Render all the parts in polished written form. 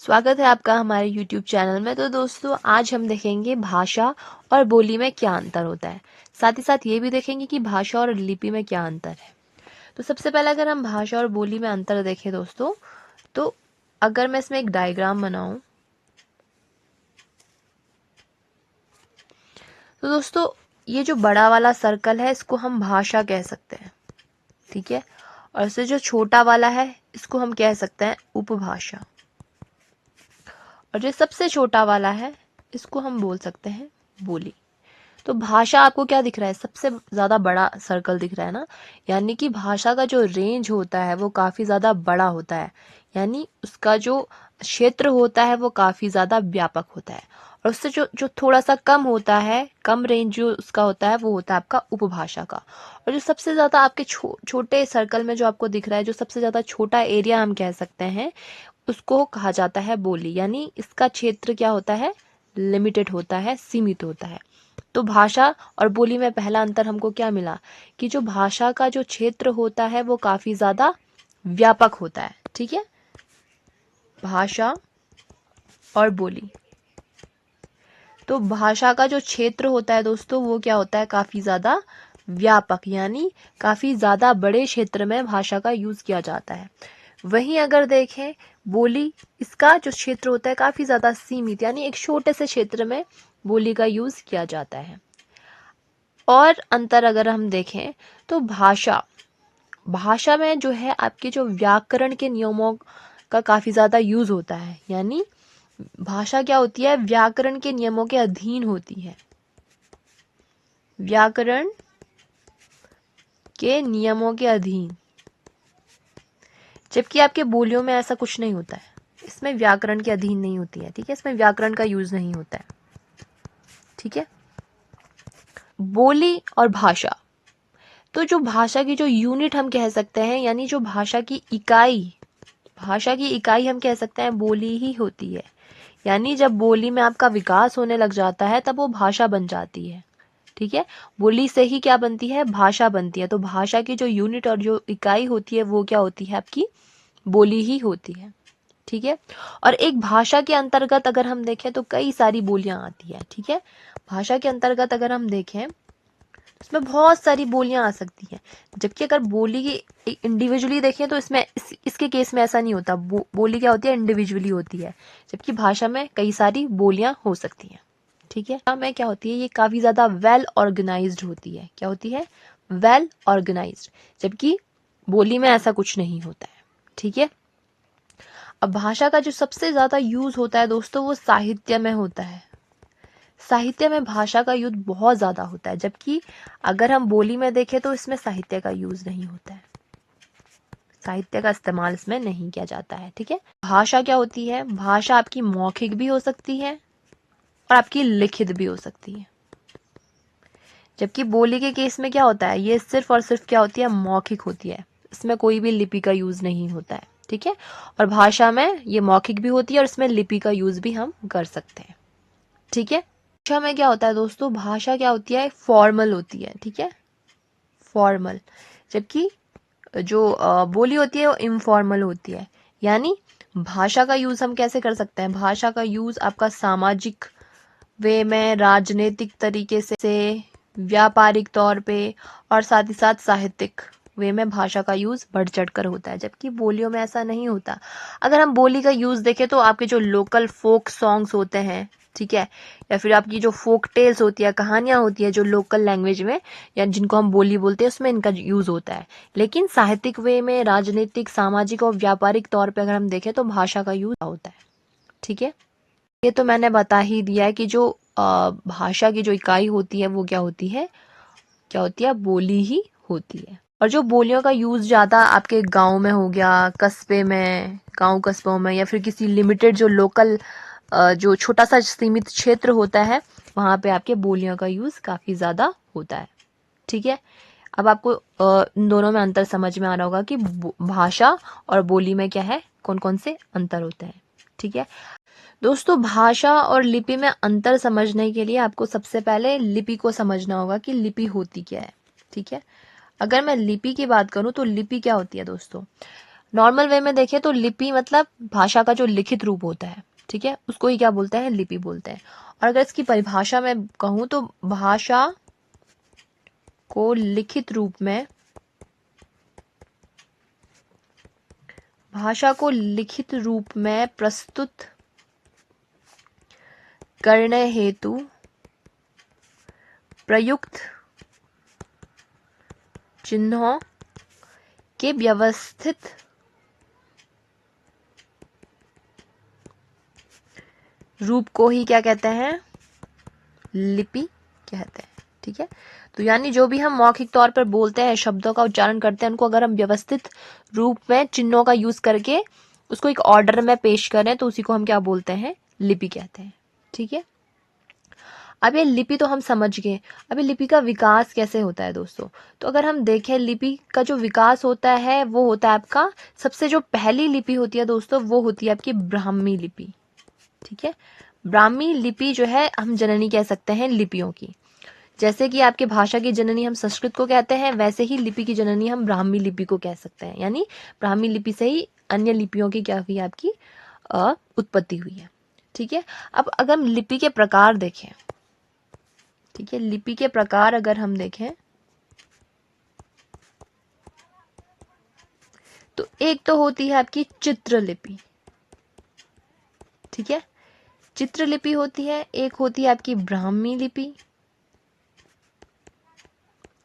स्वागत है आपका हमारे YouTube चैनल में। तो दोस्तों, आज हम देखेंगे भाषा और बोली में क्या अंतर होता है। साथ ही साथ ये भी देखेंगे कि भाषा और लिपि में क्या अंतर है। तो सबसे पहले अगर हम भाषा और बोली में अंतर देखें दोस्तों, तो अगर मैं इसमें एक डायग्राम बनाऊं, तो दोस्तों ये जो बड़ा वाला सर्कल है इसको हम भाषा कह सकते हैं, ठीक है। और इससे जो छोटा वाला है इसको हम कह सकते हैं उपभाषा, और जो सबसे छोटा वाला है इसको हम बोल सकते हैं बोली। तो भाषा आपको क्या दिख रहा है, सबसे ज्यादा बड़ा सर्कल दिख रहा है ना, यानी कि भाषा का जो रेंज होता है वो काफी ज्यादा बड़ा होता है, यानी उसका जो क्षेत्र होता है वो काफी ज्यादा व्यापक होता है। और उससे जो जो थोड़ा सा कम होता है, कम रेंज जो उसका होता है वो होता है आपका उपभाषा का। और जो सबसे ज्यादा आपके छोटे सर्कल में जो आपको दिख रहा है, जो सबसे ज्यादा छोटा एरिया हम कह सकते हैं, उसको कहा जाता है बोली। यानी इसका क्षेत्र क्या होता है, लिमिटेड होता है, सीमित होता है। तो भाषा और बोली में पहला अंतर हमको क्या मिला कि जो भाषा का जो क्षेत्र होता है वो काफी ज्यादा व्यापक होता है, ठीक है। भाषा और बोली, तो भाषा का जो क्षेत्र होता है दोस्तों वो क्या होता है, काफी ज्यादा व्यापक, यानी काफी ज्यादा बड़े क्षेत्र में भाषा का यूज किया जाता है। वहीं अगर देखें बोली, इसका जो क्षेत्र होता है काफी ज्यादा सीमित, यानी एक छोटे से क्षेत्र में बोली का यूज किया जाता है। और अंतर अगर हम देखें तो भाषा में जो है आपके जो व्याकरण के नियमों का काफी ज्यादा यूज होता है, यानी भाषा क्या होती है, व्याकरण के नियमों के अधीन होती है, व्याकरण के नियमों के अधीन। जबकि आपके बोलियों में ऐसा कुछ नहीं होता है, इसमें व्याकरण के अधीन नहीं होती है, ठीक है, इसमें व्याकरण का यूज नहीं होता है, ठीक है। बोली और भाषा, तो जो भाषा की जो यूनिट हम कह सकते हैं, यानी जो भाषा की इकाई हम कह सकते हैं बोली ही होती है। यानी जब बोली में आपका विकास होने लग जाता है तब वो भाषा बन जाती है, ठीक है। बोली से ही क्या बनती है, भाषा बनती है। तो भाषा की जो यूनिट और जो इकाई होती है वो क्या होती है, आपकी बोली ही होती है, ठीक है। और एक भाषा के अंतर्गत अगर हम देखें तो कई सारी बोलियां आती है, ठीक है। भाषा के अंतर्गत अगर हम देखें इसमें बहुत सारी बोलियां आ सकती हैं। जबकि अगर बोली की इंडिविजुअली देखें तो इसके केस में ऐसा नहीं होता, बोली क्या होती है, इंडिविजुअली होती है। जबकि भाषा में कई सारी बोलियां हो सकती हैं, ठीक है। भाषा में क्या होती है, ये काफी ज्यादा वेल ऑर्गेनाइज्ड होती है। क्या होती है, वेल ऑर्गेनाइज्ड। जबकि बोली में ऐसा कुछ नहीं होता है, ठीक है। अब भाषा का जो सबसे ज्यादा यूज होता है दोस्तों वो साहित्य में होता है। साहित्य में भाषा का यूज बहुत ज्यादा होता है, जबकि अगर हम बोली में देखें तो इसमें साहित्य का यूज नहीं होता है, साहित्य का इस्तेमाल इसमें नहीं किया जाता है, ठीक है। भाषा क्या होती है, भाषा आपकी मौखिक भी हो सकती है और आपकी लिखित भी हो सकती है। जबकि बोली के केस में क्या होता है, ये सिर्फ और सिर्फ क्या होती है, मौखिक होती है, इसमें कोई भी लिपि का यूज नहीं होता है, ठीक है। और भाषा में ये मौखिक भी होती है और इसमें लिपि का यूज भी हम कर सकते हैं, ठीक है। भाषा में क्या होता है दोस्तों, भाषा क्या होती है, फॉर्मल होती है, ठीक है, फॉर्मल। जबकि जो बोली होती है वो इनफॉर्मल होती है। यानी भाषा का यूज हम कैसे कर सकते हैं, भाषा का यूज आपका सामाजिक वे में, राजनीतिक तरीके से, व्यापारिक तौर पे, और साथ ही साथ साहित्यिक वे में भाषा का यूज बढ़ चढ़ कर होता है। जबकि बोलियों में ऐसा नहीं होता। अगर हम बोली का यूज देखें तो आपके जो लोकल फोक सॉन्ग्स होते हैं, ठीक है, या फिर आपकी जो फोक टेल्स होती है, कहानियां होती है जो लोकल लैंग्वेज में या जिनको हम बोली बोलते हैं, उसमें इनका यूज होता है। लेकिन साहित्यिक वे में, राजनीतिक, सामाजिक और व्यापारिक तौर पे अगर हम देखें तो भाषा का यूज होता है, ठीक है। ये तो मैंने बता ही दिया है कि जो भाषा की जो इकाई होती है वो क्या होती है, क्या होती है, बोली ही होती है। और जो बोलियों का यूज ज्यादा आपके गांव में हो गया, कस्बे में, गांव कस्बों में, या फिर किसी लिमिटेड जो लोकल जो छोटा सा सीमित क्षेत्र होता है वहां पे आपके बोलियों का यूज काफी ज्यादा होता है, ठीक है। अब आपको इन दोनों में अंतर समझ में आ रहा होगा कि भाषा और बोली में क्या है, कौन कौन से अंतर होते हैं, ठीक है। दोस्तों, भाषा और लिपि में अंतर समझने के लिए आपको सबसे पहले लिपि को समझना होगा कि लिपि होती क्या है, ठीक है। अगर मैं लिपि की बात करूं तो लिपि क्या होती है दोस्तों, नॉर्मल वे में देखें तो लिपि मतलब भाषा का जो लिखित रूप होता है, ठीक है, उसको ही क्या बोलते हैं, लिपि बोलते हैं। और अगर इसकी परिभाषा में कहूं तो भाषा को लिखित रूप में, भाषा को लिखित रूप में प्रस्तुत करने हेतु प्रयुक्त चिन्हों के व्यवस्थित रूप को ही क्या कहते हैं, लिपि कहते हैं। ठीक है, तो यानी जो भी हम मौखिक तौर पर बोलते हैं, शब्दों का उच्चारण करते हैं, उनको अगर हम व्यवस्थित रूप में चिन्हों का यूज करके उसको एक ऑर्डर में पेश करें तो उसी को हम क्या बोलते हैं, लिपि कहते हैं। ठीक है, अब ये लिपि तो हम समझ गए। अब ये लिपि का विकास कैसे होता है दोस्तों, तो अगर हम देखें लिपि का जो विकास होता है वो होता है आपका, सबसे जो पहली लिपि होती है दोस्तों वो होती है आपकी ब्राह्मी लिपि। ठीक है, ब्राह्मी लिपि जो है हम जननी कह सकते हैं लिपियों की। जैसे कि आपके भाषा की जननी हम संस्कृत को कहते हैं, वैसे ही लिपि की जननी हम ब्राह्मी लिपि को कह सकते हैं। यानी ब्राह्मी लिपि से ही अन्य लिपियों की क्या हुई, आपकी उत्पत्ति हुई है। ठीक है, अब अगर हम लिपि के प्रकार देखें, ठीक है, लिपि के प्रकार अगर हम देखें तो एक तो होती है आपकी चित्रलिपि। ठीक है, चित्रलिपि होती है, एक होती है आपकी ब्राह्मी लिपि।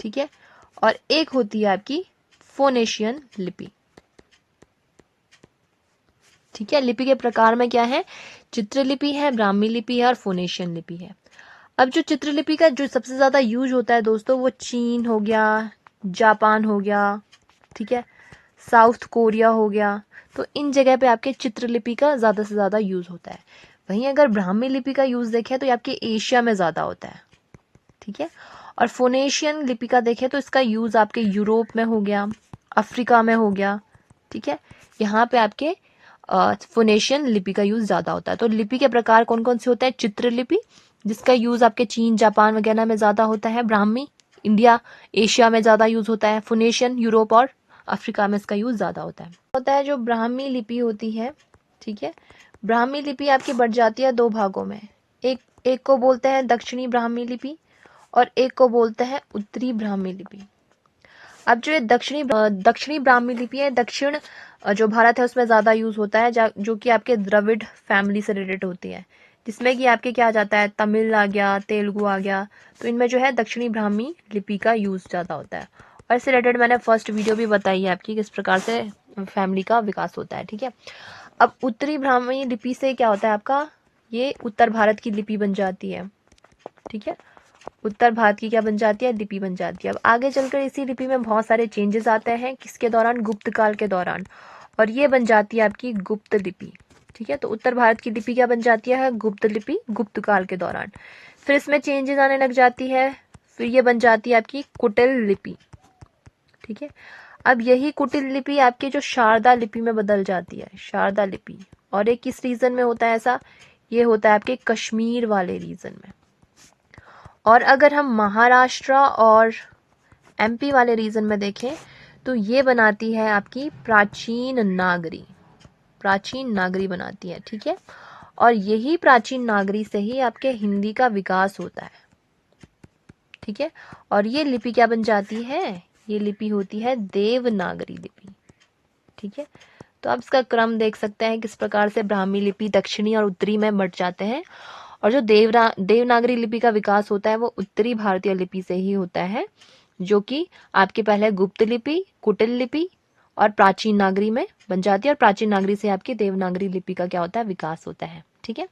ठीक है, और एक होती है आपकी फोनेशियन लिपि। ठीक है, लिपि के प्रकार में क्या है, चित्रलिपि है, ब्राह्मी लिपि है और फोनेशियन लिपि है। अब जो चित्रलिपि का जो सबसे ज्यादा यूज होता है दोस्तों वो चीन हो गया, जापान हो गया, ठीक है, साउथ कोरिया हो गया, तो इन जगह पे आपके चित्रलिपि का ज्यादा से ज्यादा यूज होता है। वहीं अगर ब्राह्मी लिपि का यूज देखें तो ये आपके एशिया में ज्यादा होता है। ठीक है, और फोनेशियन लिपि का देखें तो इसका यूज आपके यूरोप में हो गया, अफ्रीका में हो गया। ठीक है, यहाँ पे आपके फोनेशियन लिपि का यूज ज्यादा होता है। तो लिपि के प्रकार कौन कौन से होते हैं, चित्रलिपि जिसका यूज आपके चीन जापान वगैरह में ज्यादा होता है, ब्राह्मी इंडिया एशिया में ज्यादा यूज होता है, फोनेशियन यूरोप और अफ्रीका में इसका यूज ज्यादा होता है जो ब्राह्मी लिपि होती है। ठीक है, ब्राह्मी लिपि आपकी बढ़ जाती है दो भागों में, एक को बोलते हैं दक्षिणी ब्राह्मी लिपि और एक को बोलते हैं उत्तरी ब्राह्मी लिपि। अब जो ये दक्षिणी ब्राह्मी लिपि है, दक्षिण जो भारत है उसमें ज्यादा यूज होता है, जो कि आपके द्रविड़ फैमिली से रिलेटेड होती है, जिसमें कि आपके क्या आ जाता है, तमिल आ गया, तेलुगु आ गया, तो इनमें जो है दक्षिणी ब्राह्मी लिपि का यूज ज्यादा होता है। और इससे रिलेटेड मैंने फर्स्ट वीडियो भी बताई है आपकी किस प्रकार से फैमिली का विकास होता है। ठीक है, अब उत्तरी ब्राह्मी लिपि से क्या होता है आपका, ये उत्तर भारत की लिपि बन जाती है। ठीक है, उत्तर भारत की क्या बन जाती है, लिपि बन जाती है। अब आगे चलकर इसी लिपि में बहुत सारे चेंजेस आते हैं, किसके दौरान, गुप्त काल के दौरान, और ये बन जाती है आपकी गुप्त लिपि। ठीक है, तो उत्तर भारत की लिपि क्या बन जाती है, गुप्त लिपि, गुप्त काल के दौरान। फिर इसमें चेंजेस आने लग जाती है, फिर ये बन जाती है आपकी कुटिल लिपि। ठीक है, अब यही कुटिल लिपि आपकी जो शारदा लिपि में बदल जाती है, शारदा लिपि। और ये किस रीजन में होता है ऐसा, ये होता है आपके कश्मीर वाले रीजन में। और अगर हम महाराष्ट्र और एमपी वाले रीजन में देखें तो ये बनाती है आपकी प्राचीन नागरी, प्राचीन नागरी बनाती है। ठीक है, और यही प्राचीन नागरी से ही आपके हिंदी का विकास होता है। ठीक है, और ये लिपि क्या बन जाती है, ये लिपि होती है देवनागरी लिपि। ठीक है, तो आप इसका क्रम देख सकते हैं किस प्रकार से ब्राह्मी लिपि दक्षिणी और उत्तरी में बट जाते हैं, और जो देवनागरी लिपि का विकास होता है वो उत्तरी भारतीय लिपि से ही होता है, जो कि आपके पहले गुप्त लिपि, कुटिल लिपि और प्राचीन नागरी में बन जाती है, और प्राचीन नागरी से आपकी देवनागरी लिपि का क्या होता है, विकास होता है। ठीक है,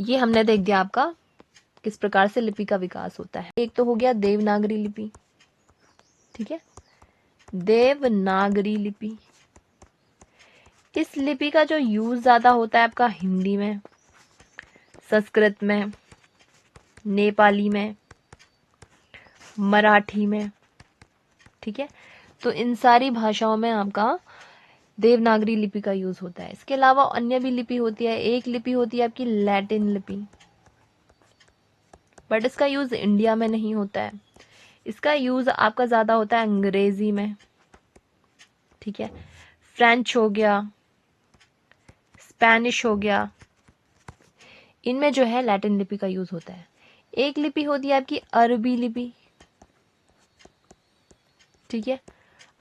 ये हमने देख दिया आपका किस प्रकार से लिपि का विकास होता है। एक तो हो गया देवनागरी लिपि। ठीक है, देवनागरी लिपि, इस लिपि का जो यूज ज्यादा होता है आपका हिंदी में, संस्कृत में, नेपाली में, मराठी में। ठीक है, तो इन सारी भाषाओं में आपका देवनागरी लिपि का यूज होता है। इसके अलावा अन्य भी लिपि होती है, एक लिपि होती है आपकी लैटिन लिपि, बट इसका यूज इंडिया में नहीं होता है, इसका यूज आपका ज्यादा होता है अंग्रेजी में। ठीक है, फ्रेंच हो गया, स्पेनिश हो गया, इनमें जो है लैटिन लिपि का यूज होता है। एक लिपि होती है आपकी अरबी लिपि, ठीक है।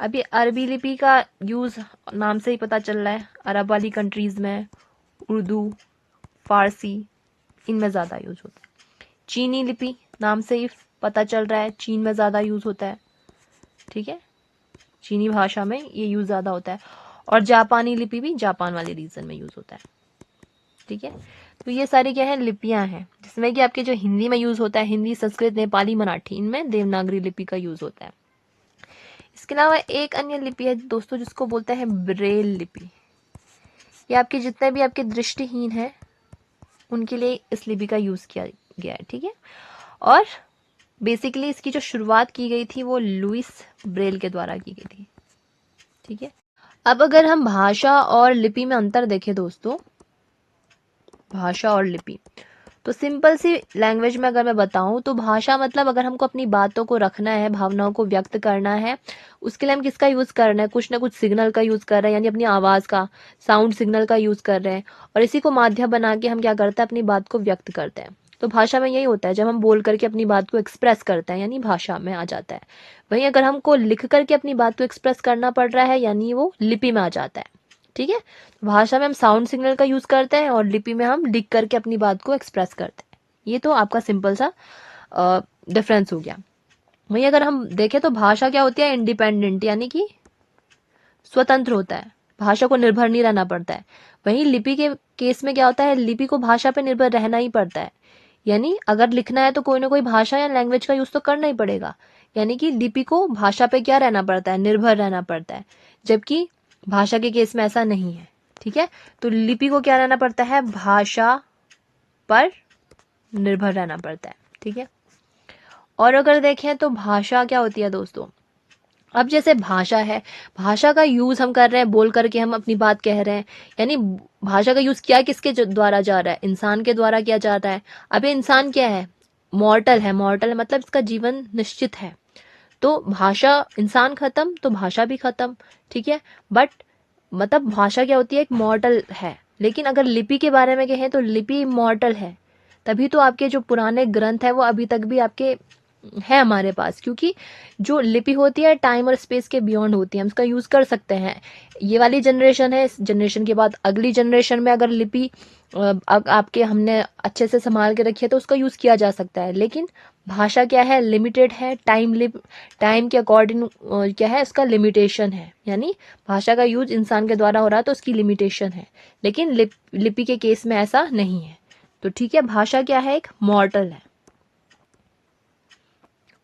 अब ये अरबी लिपि का यूज नाम से ही पता चल रहा है, अरब वाली कंट्रीज में उर्दू, फारसी, इनमें ज्यादा यूज होता है। चीनी लिपि नाम से ही पता चल रहा है, चीन में ज्यादा यूज होता है, ठीक है, चीनी भाषा में ये यूज ज्यादा होता है। और जापानी लिपि भी जापान वाले रीजन में यूज होता है, ठीक है। तो ये सारी क्या है, लिपियां हैं, जिसमें कि आपके जो हिंदी में यूज होता है, हिंदी, संस्कृत, नेपाली, मराठी, इनमें देवनागरी लिपि का यूज होता है। इसके अलावा एक अन्य लिपि है दोस्तों जिसको बोलते हैं ब्रेल लिपि। ये आपके जितने भी आपके दृष्टिहीन हैं उनके लिए इस लिपि का यूज किया गया है, ठीक है। और बेसिकली इसकी जो शुरुआत की गई थी वो लुइस ब्रेल के द्वारा की गई थी, ठीक है। अब अगर हम भाषा और लिपि में अंतर देखें दोस्तों, भाषा और लिपि, तो सिंपल सी लैंग्वेज में अगर मैं बताऊं तो भाषा मतलब अगर हमको अपनी बातों को रखना है, भावनाओं को व्यक्त करना है, उसके लिए हम किसका यूज कर रहे हैं, कुछ ना कुछ सिग्नल का यूज कर रहे हैं, यानी अपनी आवाज का, साउंड सिग्नल का यूज कर रहे हैं, और इसी को माध्यम बना के हम क्या करते हैं, अपनी बात को व्यक्त करते हैं। तो भाषा में यही होता है, जब हम बोल करके अपनी बात को एक्सप्रेस करते हैं यानी भाषा में आ जाता है। वहीं अगर हमको लिख करके अपनी बात को एक्सप्रेस करना पड़ रहा है यानी वो लिपि में आ जाता है, ठीक है। भाषा में हम साउंड सिग्नल का यूज करते हैं और लिपि में हम लिख करके अपनी बात को एक्सप्रेस करते हैं। ये तो आपका सिंपल सा डिफरेंस हो गया। वहीं अगर हम देखें तो भाषा क्या होती है, इंडिपेंडेंट, यानी कि स्वतंत्र होता है, भाषा को निर्भर नहीं रहना पड़ता है। वहीं लिपि के केस में क्या होता है, लिपि को भाषा पे निर्भर रहना ही पड़ता है, यानी अगर लिखना है तो कोई ना कोई भाषा या लैंग्वेज का यूज तो करना ही पड़ेगा, यानी कि लिपि को भाषा पे क्या रहना पड़ता है, निर्भर रहना पड़ता है, जबकि भाषा के केस में ऐसा नहीं है, ठीक है। तो लिपि को क्या रहना पड़ता है, भाषा पर निर्भर रहना पड़ता है, ठीक है। और अगर देखें तो भाषा क्या होती है दोस्तों, अब जैसे भाषा है, भाषा का यूज हम कर रहे हैं, बोल करके हम अपनी बात कह रहे हैं, यानी भाषा का यूज क्या किसके द्वारा जा रहा है, इंसान के द्वारा किया जा रहा है। अब ये इंसान क्या है, मॉर्टल है, मॉर्टल है मतलब इसका जीवन निश्चित है, तो भाषा, इंसान खत्म तो भाषा भी खत्म, ठीक है। बट मतलब भाषा क्या होती है, एक मॉर्टल है। लेकिन अगर लिपि के बारे में कहें तो लिपि इमॉर्टल है, तभी तो आपके जो पुराने ग्रंथ है वो अभी तक भी आपके है हमारे पास, क्योंकि जो लिपि होती है टाइम और स्पेस के बियॉन्ड होती है, हम इसका यूज कर सकते हैं। ये वाली जनरेशन है, इस जनरेशन के बाद अगली जनरेशन में अगर लिपि आपके हमने अच्छे से संभाल के रखी है तो उसका यूज किया जा सकता है। लेकिन भाषा क्या है, लिमिटेड है, टाइम के अकॉर्डिंग क्या है, उसका लिमिटेशन है, यानी भाषा का यूज इंसान के द्वारा हो रहा है तो उसकी लिमिटेशन है। लेकिन लिपि के केस में ऐसा नहीं है। तो ठीक है, भाषा क्या है, एक मॉर्टल है,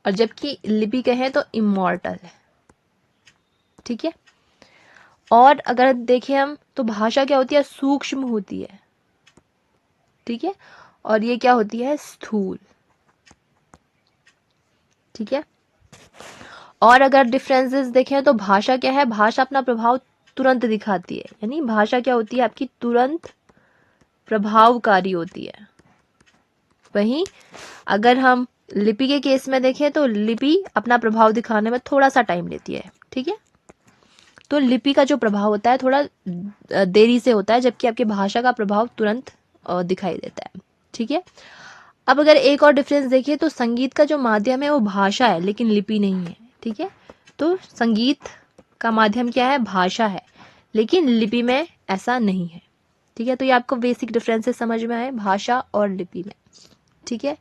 और जबकि लिपि कहें तो इमॉर्टल है, ठीक है। और अगर देखें हम तो भाषा क्या होती है, सूक्ष्म होती है, ठीक है, और ये क्या होती है, स्थूल, ठीक है। और अगर डिफरेंसेस देखें तो भाषा क्या है, भाषा अपना प्रभाव तुरंत दिखाती है, यानी भाषा क्या होती है आपकी, तुरंत प्रभावकारी होती है। वहीं अगर हम लिपि के केस में देखें तो लिपि अपना प्रभाव दिखाने में थोड़ा सा टाइम लेती है, ठीक है। तो लिपि का जो प्रभाव होता है थोड़ा देरी से होता है, जबकि आपकी भाषा का प्रभाव तुरंत दिखाई देता है, ठीक है। अब अगर एक और डिफरेंस देखिए तो संगीत का जो माध्यम है वो भाषा है लेकिन लिपि नहीं है, ठीक है। तो संगीत का माध्यम क्या है, भाषा है, लेकिन लिपि में ऐसा नहीं है, ठीक है। तो ये आपको बेसिक डिफरेंसेस समझ में आए भाषा और लिपि में, ठीक है।